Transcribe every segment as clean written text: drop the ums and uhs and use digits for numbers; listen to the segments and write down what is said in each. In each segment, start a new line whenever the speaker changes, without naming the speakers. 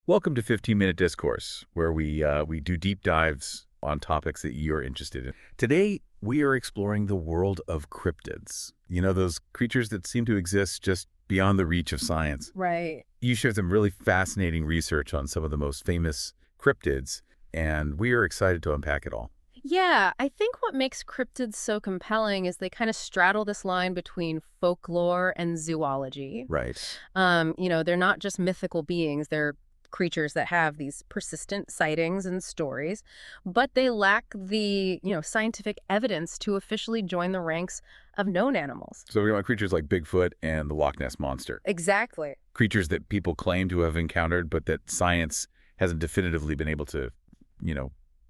Welcome to 15-Minute Discourse, where we do deep dives on topics that you're interested in. Today, we are exploring the world of cryptids. You know, those creatures that seem to exist just beyond the reach of science.
Right.
You shared some really fascinating research on some of the most famous cryptids, and we are excited to unpack it all.
Yeah, I think what makes cryptids so compelling is they kind of straddle this line between folklore and zoology.
Right.
They're not just mythical beings, they're creatures that have these persistent sightings and stories, but they lack the, scientific evidence to officially join the ranks of known animals.
So we got creatures like Bigfoot and the Loch Ness Monster.
Exactly.
Creatures that people claim to have encountered, but that science hasn't definitively been able to,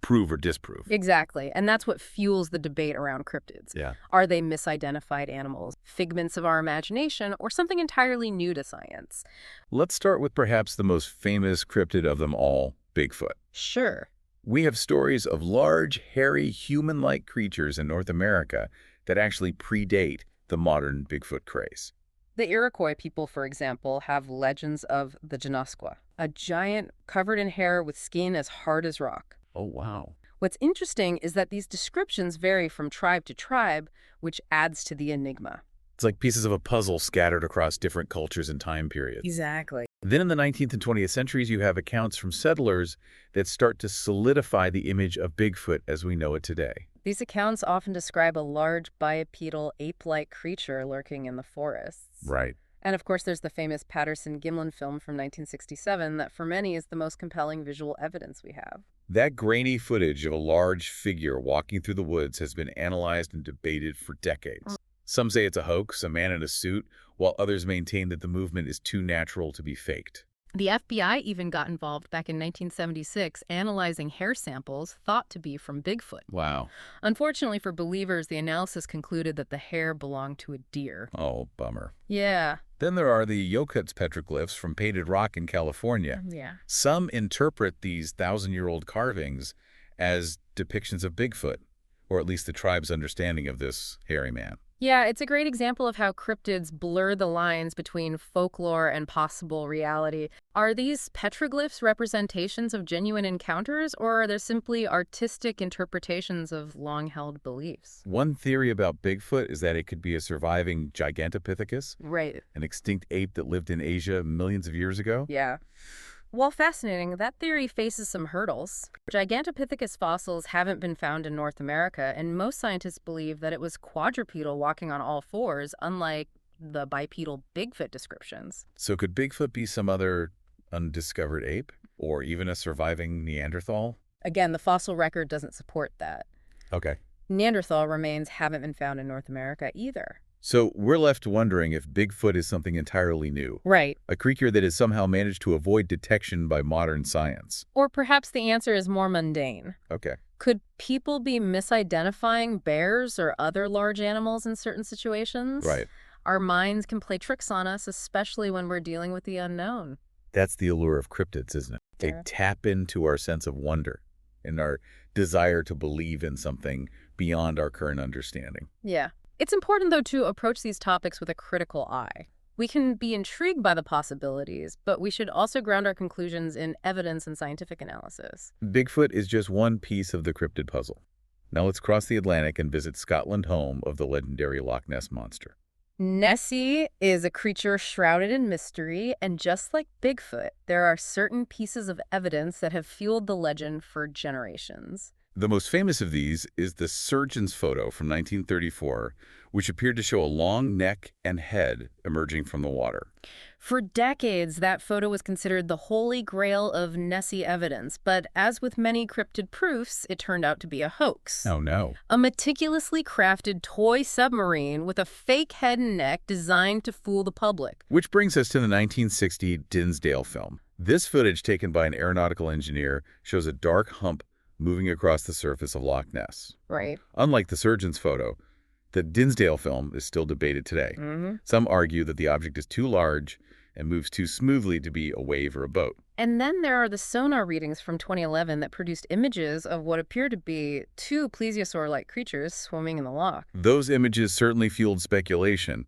prove or disprove.
Exactly. And that's what fuels the debate around cryptids.
Yeah.
Are they misidentified animals, figments of our imagination, or something entirely new to science?
Let's start with perhaps the most famous cryptid of them all, Bigfoot.
Sure.
We have stories of large, hairy, human-like creatures in North America that actually predate the modern Bigfoot craze.
The Iroquois people, for example, have legends of the Genasqua, a giant covered in hair with skin as hard as rock.
Oh, wow.
What's interesting is that these descriptions vary from tribe to tribe, which adds to the enigma.
It's like pieces of a puzzle scattered across different cultures and time periods.
Exactly.
Then in the 19th and 20th centuries, you have accounts from settlers that start to solidify the image of Bigfoot as we know it today.
These accounts often describe a large bipedal ape-like creature lurking in the forests.
Right.
And of course, there's the famous Patterson-Gimlin film from 1967 that for many is the most compelling visual evidence we have.
That grainy footage of a large figure walking through the woods has been analyzed and debated for decades. Some say it's a hoax, a man in a suit, while others maintain that the movement is too natural to be faked.
The FBI even got involved back in 1976, analyzing hair samples thought to be from Bigfoot.
Wow.
Unfortunately for believers, the analysis concluded that the hair belonged to a deer.
Oh, bummer.
Yeah.
Then there are the Yokuts petroglyphs from Painted Rock in California.
Yeah.
Some interpret these thousand-year-old carvings as depictions of Bigfoot, or at least the tribe's understanding of this hairy man.
Yeah, it's a great example of how cryptids blur the lines between folklore and possible reality. Are these petroglyphs representations of genuine encounters, or are they simply artistic interpretations of long-held beliefs?
One theory about Bigfoot is that it could be a surviving Gigantopithecus,
Right.
an extinct ape that lived in Asia millions of years ago.
Yeah. While fascinating, that theory faces some hurdles. Gigantopithecus fossils haven't been found in North America, and most scientists believe that it was quadrupedal walking on all fours, unlike the bipedal Bigfoot descriptions.
So could Bigfoot be some other undiscovered ape, or even a surviving Neanderthal?
Again, the fossil record doesn't support that.
Okay.
Neanderthal remains haven't been found in North America either.
So we're left wondering if Bigfoot is something entirely new.
Right.
A creature that has somehow managed to avoid detection by modern science.
Or perhaps the answer is more mundane.
Okay.
Could people be misidentifying bears or other large animals in certain situations?
Right.
Our minds can play tricks on us, especially when we're dealing with the unknown.
That's the allure of cryptids, isn't it? They tap into our sense of wonder and our desire to believe in something beyond our current understanding.
Yeah. It's important, though, to approach these topics with a critical eye. We can be intrigued by the possibilities, but we should also ground our conclusions in evidence and scientific analysis.
Bigfoot is just one piece of the cryptid puzzle. Now let's cross the Atlantic and visit Scotland, home of the legendary Loch Ness Monster.
Nessie is a creature shrouded in mystery, and just like Bigfoot, there are certain pieces of evidence that have fueled the legend for generations.
The most famous of these is the surgeon's photo from 1934, which appeared to show a long neck and head emerging from the water.
For decades, that photo was considered the holy grail of Nessie evidence, but as with many cryptid proofs, it turned out to be a hoax.
Oh, no.
A meticulously crafted toy submarine with a fake head and neck designed to fool the public.
Which brings us to the 1960 Dinsdale film. This footage, taken by an aeronautical engineer, shows a dark hump moving across the surface of Loch Ness.
Right.
Unlike the surgeon's photo, the Dinsdale film is still debated today. Some argue that the object is too large and moves too smoothly to be a wave or a boat.
And then there are the sonar readings from 2011 that produced images of what appear to be two plesiosaur-like creatures swimming in the loch.
Those images certainly fueled speculation,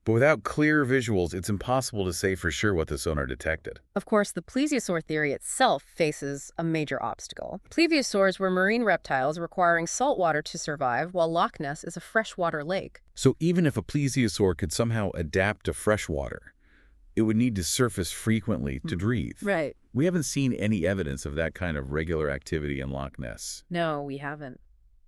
But without clear visuals, it's impossible to say for sure what the sonar detected.
Of course, the plesiosaur theory itself faces a major obstacle. Plesiosaurs were marine reptiles requiring salt water to survive, while Loch Ness is a freshwater lake.
So even if a plesiosaur could somehow adapt to fresh water, it would need to surface frequently to breathe.
Right.
We haven't seen any evidence of that kind of regular activity in Loch Ness.
No, we haven't.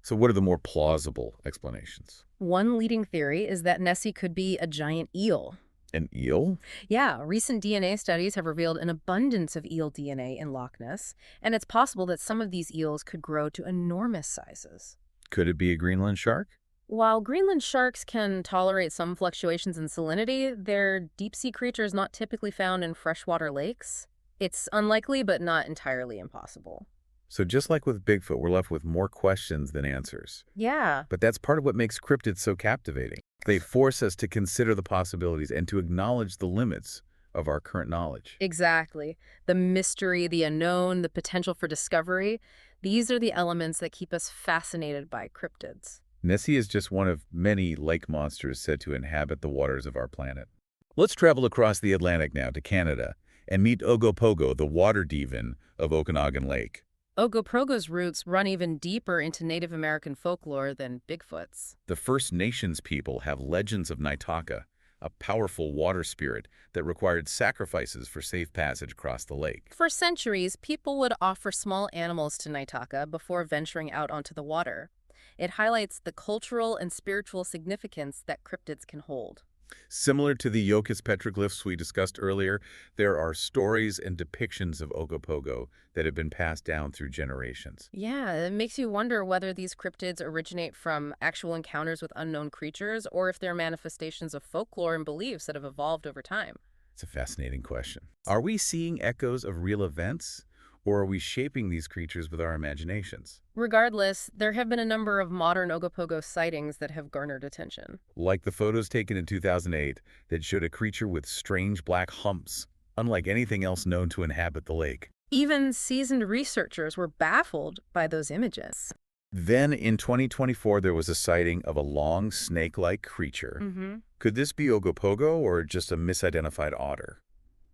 So what are the more plausible explanations?
One leading theory is that Nessie could be a giant eel.
An eel?
Yeah, recent DNA studies have revealed an abundance of eel DNA in Loch Ness, and it's possible that some of these eels could grow to enormous sizes.
Could it be a Greenland shark?
While Greenland sharks can tolerate some fluctuations in salinity, they're deep-sea creatures not typically found in freshwater lakes. It's unlikely, but not entirely impossible.
So just like with Bigfoot, we're left with more questions than answers.
Yeah.
But that's part of what makes cryptids so captivating. They force us to consider the possibilities and to acknowledge the limits of our current knowledge.
Exactly. The mystery, the unknown, the potential for discovery, these are the elements that keep us fascinated by cryptids.
Nessie is just one of many lake monsters said to inhabit the waters of our planet. Let's travel across the Atlantic now to Canada and meet Ogopogo, the water demon of Okanagan Lake.
Ogopogo's roots run even deeper into Native American folklore than Bigfoot's.
The First Nations people have legends of Naitaka, a powerful water spirit that required sacrifices for safe passage across the lake.
For centuries, people would offer small animals to Naitaka before venturing out onto the water. It highlights the cultural and spiritual significance that cryptids can hold.
Similar to the Yokas petroglyphs we discussed earlier, there are stories and depictions of Ogopogo that have been passed down through generations.
Yeah, it makes you wonder whether these cryptids originate from actual encounters with unknown creatures or if they're manifestations of folklore and beliefs that have evolved over time.
It's a fascinating question. Are we seeing echoes of real events, or are we shaping these creatures with our imaginations?
Regardless, there have been a number of modern Ogopogo sightings that have garnered attention.
Like the photos taken in 2008 that showed a creature with strange black humps, unlike anything else known to inhabit the lake.
Even seasoned researchers were baffled by those images.
Then in 2024, there was a sighting of a long snake-like creature. Could this be Ogopogo or just a misidentified otter?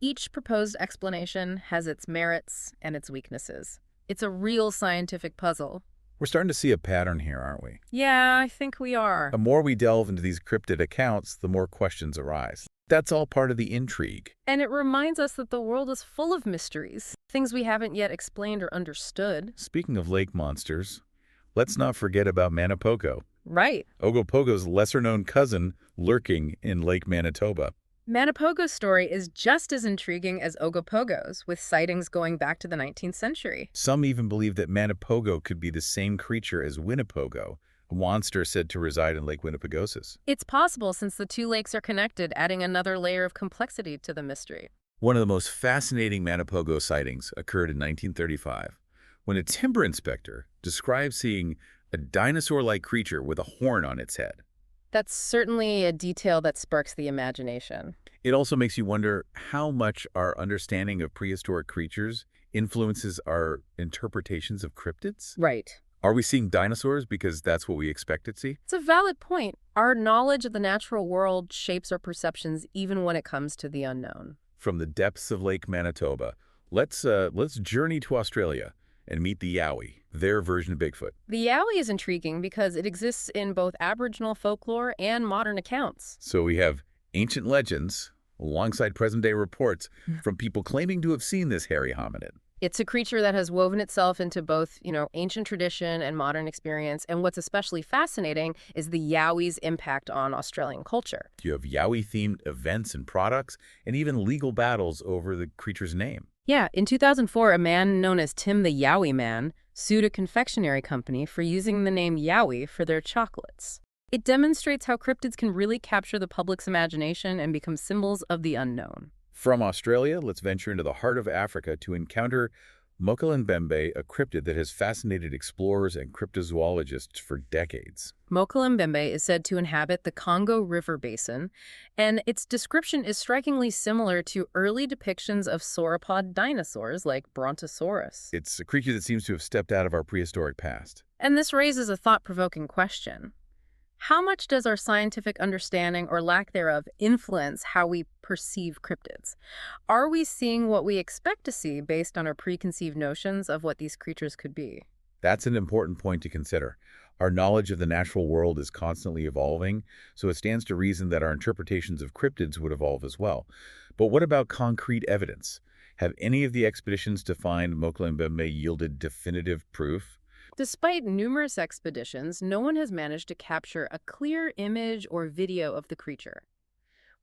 Each proposed explanation has its merits and its weaknesses. It's a real scientific puzzle.
We're starting to see a pattern here, aren't we?
Yeah, I think we are.
The more we delve into these cryptid accounts, the more questions arise. That's all part of the intrigue.
And it reminds us that the world is full of mysteries, things we haven't yet explained or understood.
Speaking of lake monsters, let's not forget about Manapoko,
Right.
Ogopogo's lesser-known cousin lurking in Lake Manitoba.
Manapogo's story is just as intriguing as Ogopogo's, with sightings going back to the 19th century.
Some even believe that Manapogo could be the same creature as Winnepogo, a monster said to reside in Lake Winnipegosis.
It's possible since the two lakes are connected, adding another layer of complexity to the mystery.
One of the most fascinating Manapogo sightings occurred in 1935, when a timber inspector described seeing a dinosaur-like creature with a horn on its head.
That's certainly a detail that sparks the imagination.
It also makes you wonder how much our understanding of prehistoric creatures influences our interpretations of cryptids.
Right.
Are we seeing dinosaurs because that's what we expect to see?
It's a valid point. Our knowledge of the natural world shapes our perceptions even when it comes to the unknown.
From the depths of Lake Manitoba, let's journey to Australia and meet the Yowie, their version of Bigfoot.
The Yowie is intriguing because it exists in both Aboriginal folklore and modern accounts.
So we have ancient legends alongside present-day reports from people claiming to have seen this hairy hominid.
It's a creature that has woven itself into both, ancient tradition and modern experience. And what's especially fascinating is the Yowie's impact on Australian culture.
You have Yowie-themed events and products, and even legal battles over the creature's name.
Yeah, in 2004, a man known as Tim the Yowie Man sued a confectionery company for using the name Yowie for their chocolates. It demonstrates how cryptids can really capture the public's imagination and become symbols of the unknown.
From Australia, let's venture into the heart of Africa to encounter Mokele-mbembe, a cryptid that has fascinated explorers and cryptozoologists for decades.
Mokele-mbembe is said to inhabit the Congo River Basin, and its description is strikingly similar to early depictions of sauropod dinosaurs like Brontosaurus.
It's a creature that seems to have stepped out of our prehistoric past.
And this raises a thought-provoking question. How much does our scientific understanding or lack thereof influence how we perceive cryptids? Are we seeing what we expect to see based on our preconceived notions of what these creatures could be?
That's an important point to consider. Our knowledge of the natural world is constantly evolving, so it stands to reason that our interpretations of cryptids would evolve as well. But what about concrete evidence? Have any of the expeditions to find Mokele-mbembe yielded definitive proof?
Despite numerous expeditions, no one has managed to capture a clear image or video of the creature.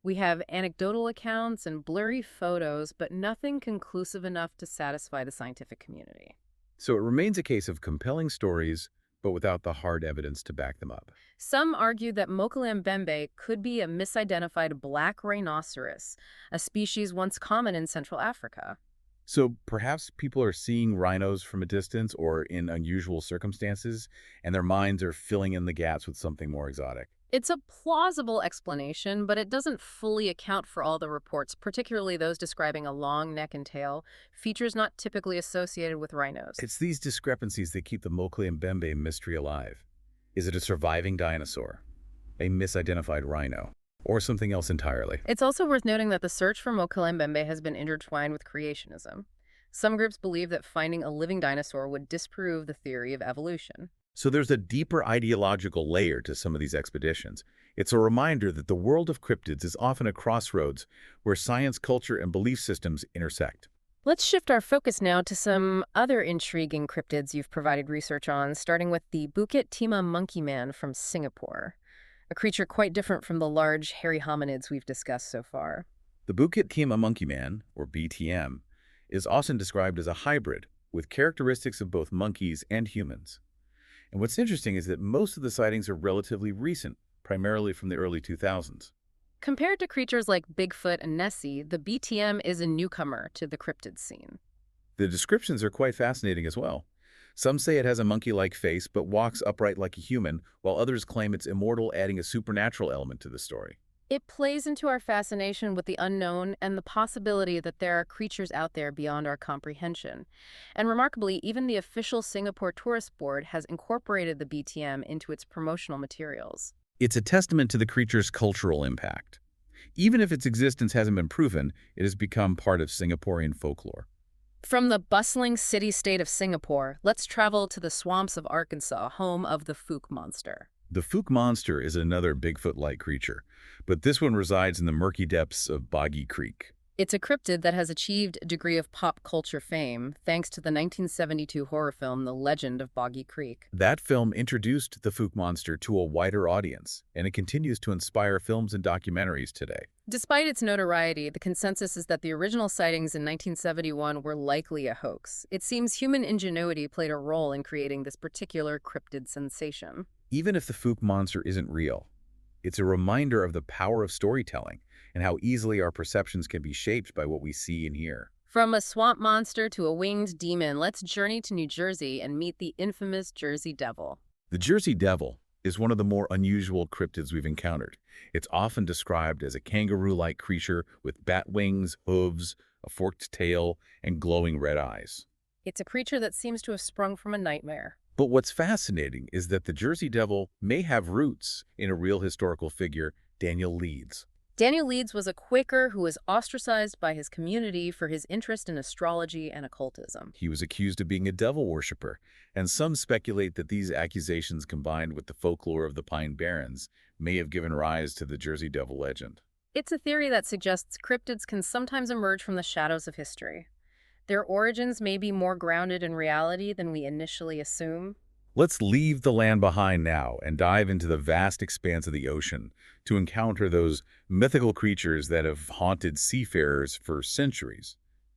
We have anecdotal accounts and blurry photos, but nothing conclusive enough to satisfy the scientific community.
So it remains a case of compelling stories, but without the hard evidence to back them up.
Some argue that Mokele-mbembe could be a misidentified black rhinoceros, a species once common in Central Africa.
So perhaps people are seeing rhinos from a distance or in unusual circumstances, and their minds are filling in the gaps with something more exotic.
It's a plausible explanation, but it doesn't fully account for all the reports, particularly those describing a long neck and tail, features not typically associated with rhinos.
It's these discrepancies that keep the Mokele-mbembe mystery alive. Is it a surviving dinosaur, a misidentified rhino, or something else entirely?
It's also worth noting that the search for Mokele-mbembe has been intertwined with creationism. Some groups believe that finding a living dinosaur would disprove the theory of evolution.
So there's a deeper ideological layer to some of these expeditions. It's a reminder that the world of cryptids is often a crossroads where science, culture, and belief systems intersect.
Let's shift our focus now to some other intriguing cryptids you've provided research on, starting with the Bukit-Timah monkey man from Singapore, a creature quite different from the large, hairy hominids we've discussed so far.
The Bukit-Timah monkey man, or BTM, is often described as a hybrid with characteristics of both monkeys and humans. And what's interesting is that most of the sightings are relatively recent, primarily from the early 2000s.
Compared to creatures like Bigfoot and Nessie, the BTM is a newcomer to the cryptid scene.
The descriptions are quite fascinating as well. Some say it has a monkey-like face but walks upright like a human, while others claim it's immortal, adding a supernatural element to the story.
It plays into our fascination with the unknown and the possibility that there are creatures out there beyond our comprehension. And remarkably, even the official Singapore Tourist Board has incorporated the BTM into its promotional materials.
It's a testament to the creature's cultural impact. Even if its existence hasn't been proven, it has become part of Singaporean folklore.
From the bustling city-state of Singapore, let's travel to the swamps of Arkansas, home of the Fook monster.
The Fook monster is another Bigfoot-like creature, but this one resides in the murky depths of Boggy Creek.
It's a cryptid that has achieved a degree of pop culture fame thanks to the 1972 horror film The Legend of Boggy Creek.
That film introduced the Fook monster to a wider audience, and it continues to inspire films and documentaries today.
Despite its notoriety, the consensus is that the original sightings in 1971 were likely a hoax. It seems human ingenuity played a role in creating this particular cryptid sensation.
Even if the Fook monster isn't real, it's a reminder of the power of storytelling and how easily our perceptions can be shaped by what we see and hear.
From a swamp monster to a winged demon, let's journey to New Jersey and meet the infamous Jersey Devil.
The Jersey Devil is one of the more unusual cryptids we've encountered. It's often described as a kangaroo-like creature with bat wings, hooves, a forked tail, and glowing red eyes.
It's a creature that seems to have sprung from a nightmare.
But what's fascinating is that the Jersey Devil may have roots in a real historical figure, Daniel Leeds.
Daniel Leeds was a Quaker who was ostracized by his community for his interest in astrology and occultism.
He was accused of being a devil worshiper, and some speculate that these accusations combined with the folklore of the Pine Barrens may have given rise to the Jersey Devil legend.
It's a theory that suggests cryptids can sometimes emerge from the shadows of history. Their origins may be more grounded in reality than we initially assume.
Let's leave the land behind now and dive into the vast expanse of the ocean to encounter those mythical creatures that have haunted seafarers for centuries.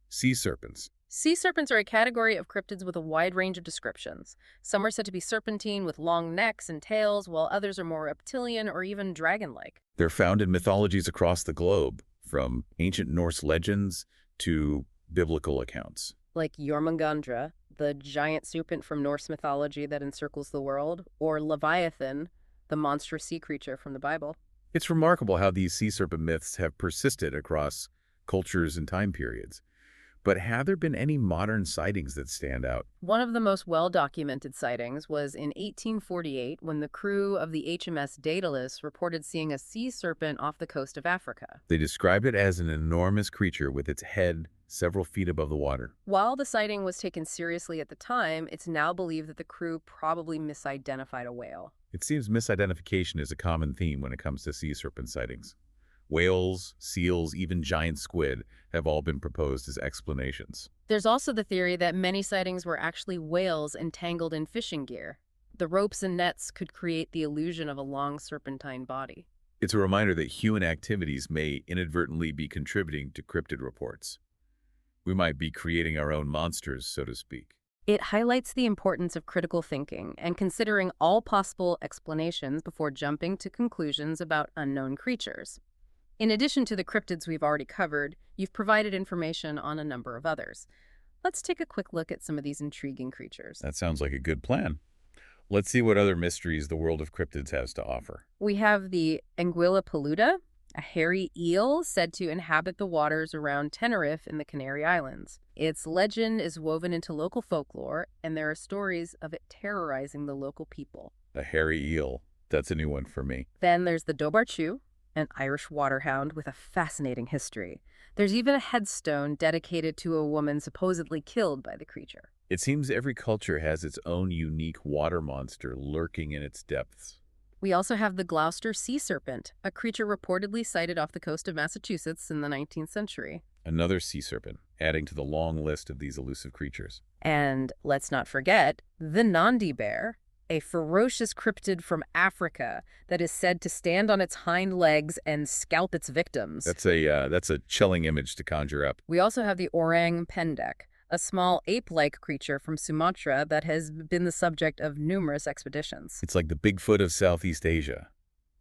Sea serpents.
Sea serpents are a category of cryptids with a wide range of descriptions. Some are said to be serpentine with long necks and tails, while others are more reptilian or even dragon-like.
They're found in mythologies across the globe, from ancient Norse legends to biblical accounts.
Like Jormungandr, the giant serpent from Norse mythology that encircles the world, or Leviathan, the monstrous sea creature from the Bible.
It's remarkable how these sea serpent myths have persisted across cultures and time periods. But have there been any modern sightings that stand out?
One of the most well-documented sightings was in 1848 when the crew of the HMS Daedalus reported seeing a sea serpent off the coast of Africa.
They described it as an enormous creature with its head several feet above the water.
While the sighting was taken seriously at the time, it's now believed that the crew probably misidentified a whale.
It seems misidentification is a common theme when it comes to sea serpent sightings. Whales, seals, even giant squid have all been proposed as explanations.
There's also the theory that many sightings were actually whales entangled in fishing gear. The ropes and nets could create the illusion of a long serpentine body.
It's a reminder that human activities may inadvertently be contributing to cryptid reports. We might be creating our own monsters, so to speak.
It highlights the importance of critical thinking and considering all possible explanations before jumping to conclusions about unknown creatures. In addition to the cryptids we've already covered, you've provided information on a number of others. Let's take a quick look at some of these intriguing creatures.
That sounds like a good plan. Let's see what other mysteries the world of cryptids has to offer.
We have the Anguilla peluda, a hairy eel said to inhabit the waters around Tenerife in the Canary Islands. Its legend is woven into local folklore, and there are stories of it terrorizing the local people.
A hairy eel. That's a new one for me.
Then there's the Dobarchu, an Irish waterhound with a fascinating history. There's even a headstone dedicated to a woman supposedly killed by the creature.
It seems every culture has its own unique water monster lurking in its depths.
We also have the Gloucester sea serpent, a creature reportedly sighted off the coast of Massachusetts in the 19th century.
Another sea serpent, adding to the long list of these elusive creatures.
And let's not forget the Nandi bear, a ferocious cryptid from Africa that is said to stand on its hind legs and scalp its victims.
That's a chilling image to conjure up.
We also have the orang pendek, a small ape-like creature from Sumatra that has been the subject of numerous expeditions.
It's like the Bigfoot of Southeast Asia,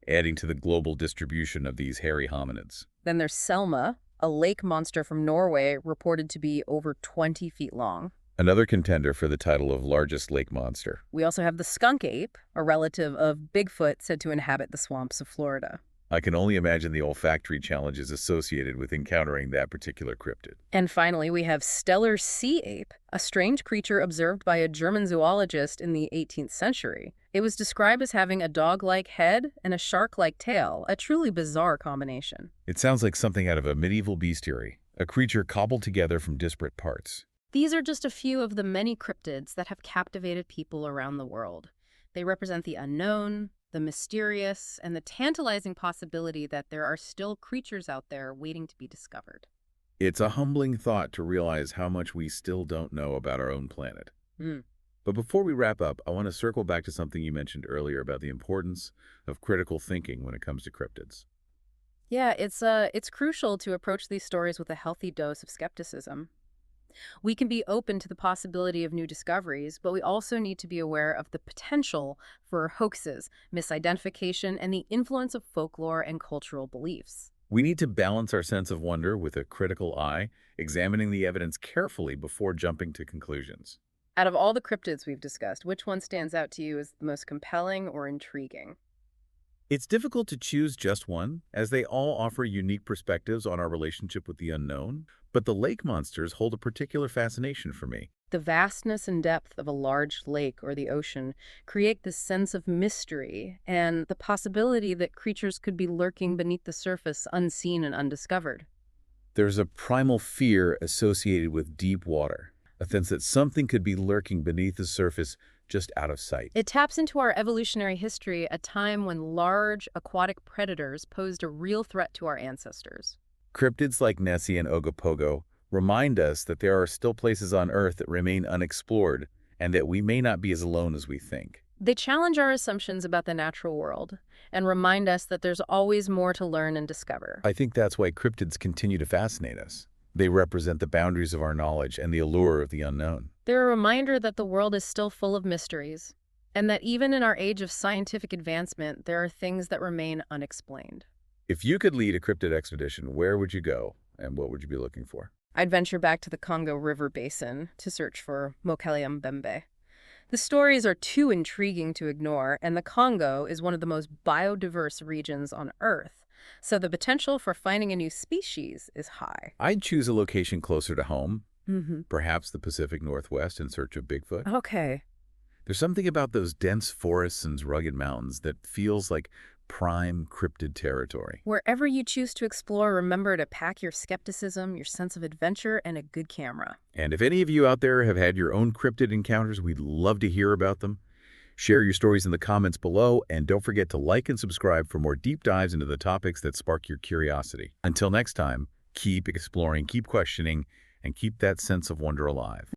adding to the global distribution of these hairy hominids.
Then there's Selma, a lake monster from Norway reported to be over 20 feet long.
Another contender for the title of largest lake monster.
We also have the skunk ape, a relative of Bigfoot said to inhabit the swamps of Florida.
I can only imagine the olfactory challenges associated with encountering that particular cryptid.
And finally, we have stellar sea ape, a strange creature observed by a German zoologist in the 18th century. It was described as having a dog-like head and a shark-like tail, a truly bizarre combination.
It sounds like something out of a medieval bestiary, a creature cobbled together from disparate parts.
These are just a few of the many cryptids that have captivated people around the world. They represent the unknown, the mysterious, and the tantalizing possibility that there are still creatures out there waiting to be discovered.
It's a humbling thought to realize how much we still don't know about our own planet. But before we wrap up, I want to circle back to something you mentioned earlier about the importance of critical thinking when it comes to cryptids.
Yeah, it's crucial to approach these stories with a healthy dose of skepticism. We can be open to the possibility of new discoveries, but we also need to be aware of the potential for hoaxes, misidentification, and the influence of folklore and cultural beliefs.
We need to balance our sense of wonder with a critical eye, examining the evidence carefully before jumping to conclusions.
Out of all the cryptids we've discussed, which one stands out to you as the most compelling or intriguing?
It's difficult to choose just one, as they all offer unique perspectives on our relationship with the unknown, but the lake monsters hold a particular fascination for me.
The vastness and depth of a large lake or the ocean create this sense of mystery and the possibility that creatures could be lurking beneath the surface unseen and undiscovered.
There's a primal fear associated with deep water, a sense that something could be lurking beneath the surface just out of sight.
It taps into our evolutionary history, a time when large aquatic predators posed a real threat to our ancestors.
Cryptids like Nessie and Ogopogo remind us that there are still places on Earth that remain unexplored and that we may not be as alone as we think.
They challenge our assumptions about the natural world and remind us that there's always more to learn and discover.
I think that's why cryptids continue to fascinate us. They represent the boundaries of our knowledge and the allure of the unknown.
They're a reminder that the world is still full of mysteries, and that even in our age of scientific advancement, there are things that remain unexplained.
If you could lead a cryptid expedition, where would you go and what would you be looking for?
I'd venture back to the Congo River Basin to search for Mokele-mbembe. The stories are too intriguing to ignore, and the Congo is one of the most biodiverse regions on Earth, so the potential for finding a new species is high.
I'd choose a location closer to home, Perhaps the Pacific Northwest in search of Bigfoot.
Okay.
There's something about those dense forests and rugged mountains that feels like prime cryptid territory.
Wherever you choose to explore, remember to pack your skepticism, your sense of adventure, and a good camera.
And if any of you out there have had your own cryptid encounters, we'd love to hear about them. Share your stories in the comments below, and don't forget to like and subscribe for more deep dives into the topics that spark your curiosity. Until next time, keep exploring, keep questioning, and keep that sense of wonder alive.